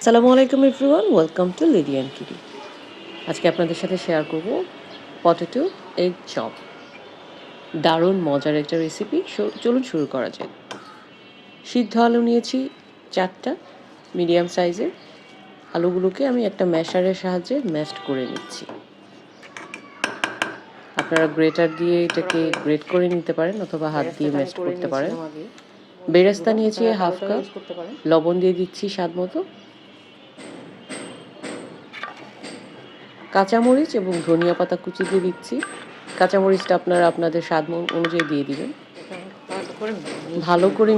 আসসালামু আলাইকুম everyone, welcome to Lidi and কিডি। আজকে আপনাদের সাথে শেয়ার করব পটেটো এগ চপ। দারুণ মজার একটা রেসিপি। চলুন শুরু করা যাক। সিদ্ধ আলু নিয়েছি 4টা মিডিয়াম সাইজের। আলুগুলোকে আমি একটা ম্যাশারের সাহায্যে ম্যাশড করে নিচ্ছি। আপনারা গ্রেটার দিয়ে এটাকে গ্রেট করে নিতে পারেন অথবা হাত দিয়ে ম্যাশড করতে পারেন। বেরেস্তা নিয়েছি হাফ কাপ, লবণ দিয়ে দিচ্ছি স্বাদ মতো, কাঁচামরিচ এবং ধনিয়া পাতা কুচি দিয়ে দিচ্ছি। কাঁচামরিচটা আপনারা আপনাদের স্বাদ অনুযায়ী দিয়ে দিবেন। ভালো করে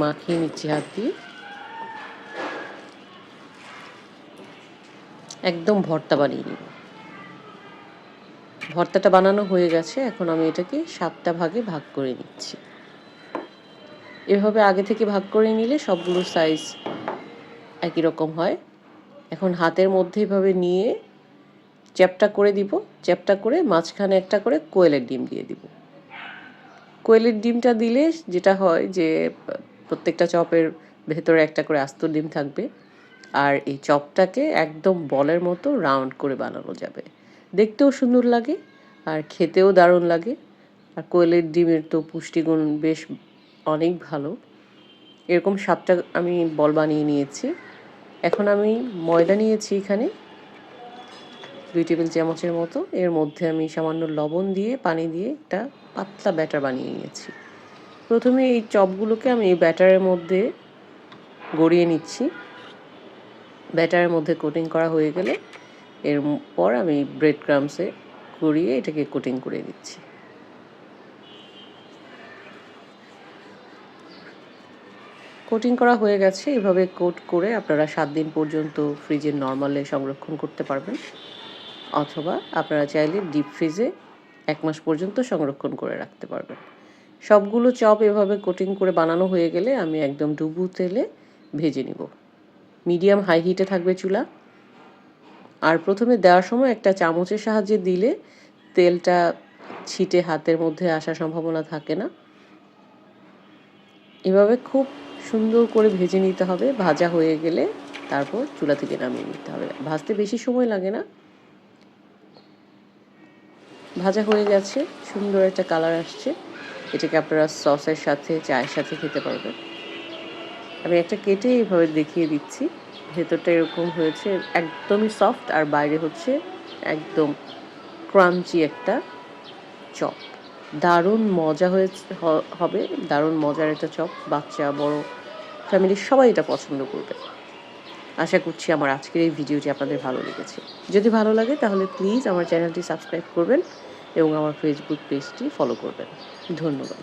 মাখিয়ে নিচ্ছি হাত দিয়ে, একদম ভর্তা বানিয়ে নিব। ভর্তাটা বানানো হয়ে গেছে, এখন আমি এটাকে 7টা ভাগে ভাগ করে নিচ্ছি। এভাবে আগে থেকে ভাগ করে নিলে সবগুলোর সাইজ একই রকম হয়। এখন হাতের মধ্যে এভাবে নিয়ে চ্যাপটা করে দিব। চ্যাপটা করে মাঝখানে একটা করে কোয়েলের ডিম দিয়ে দিব। কোয়েলের ডিমটা দিলে যেটা হয় যে প্রত্যেকটা চপের ভেতরে একটা করে আস্ত ডিম থাকবে, আর এই চপটাকে একদম বলের মতো রাউন্ড করে বানানো যাবে। দেখতেও সুন্দর লাগে আর খেতেও দারুণ লাগে। আর কোয়েলের ডিমের তো পুষ্টিগুণ বেশ অনেক ভালো। এরকম 7টা আমি বল বানিয়ে নিয়েছি। এখন আমি ময়দা নিয়েছি এখানে 2 টেবিল চামচের মতো। এর মধ্যে আমি সামান্য লবণ দিয়ে পানি দিয়ে একটা পাতলা ব্যাটার বানিয়ে নিয়েছি। প্রথমে এই চপগুলোকে আমি এই ব্যাটারের মধ্যে গড়িয়ে নিচ্ছি। ব্যাটারের মধ্যে কোটিং করা হয়ে গেলে এরপর আমি ব্রেড ক্রাম্বসে গড়িয়ে এটাকে কোটিং করে দিচ্ছি। কোটিং করা হয়ে গেছে। এভাবে কোট করে আপনারা 7 দিন পর্যন্ত ফ্রিজে নর্মালে সংরক্ষণ করতে পারবেন, অথবা আপনারা চাইলে ডিপ ফ্রিজে 1 মাস পর্যন্ত সংরক্ষণ করে রাখতে পারবেন। সবগুলো চপ এভাবে কোটিং করে বানানো হয়ে গেলে আমি একদম ডুবো তেলে ভেজে নিব। মিডিয়াম হাই হিটে থাকবে চুলা। আর প্রথমে দেওয়ার সময় একটা চামচের সাহায্যে দিলে তেলটা ছিটে হাতের মধ্যে আসার সম্ভাবনা থাকে না। এভাবে খুব সুন্দর করে ভেজে নিতে হবে। ভাজা হয়ে গেলে তারপর চুলা থেকে নামিয়ে নিতে হবে। ভাজতে বেশি সময় লাগে না। ভাজা হয়ে গেছে, সুন্দর একটা কালার আসছে। এটাকে আপনারা সসের সাথে চায়ের সাথে খেতে পারবেন। আমি একটা কেটে এইভাবে দেখিয়ে দিচ্ছি। ভেতরটা এরকম হয়েছে, একদমই সফট, আর বাইরে হচ্ছে একদম ক্রাঞ্চি একটা চপ। দারুণ মজা হবে, দারুণ মজার একটা চপ। বাচ্চা বড় ফ্যামিলির সবাই এটা পছন্দ করবে। আশা করছি আমার আজকের এই ভিডিওটি আপনাদের ভালো লেগেছে। যদি ভালো লাগে তাহলে প্লিজ আমার চ্যানেলটি সাবস্ক্রাইব করবেন এবং আমার ফেসবুক পেজটি ফলো করবেন। ধন্যবাদ।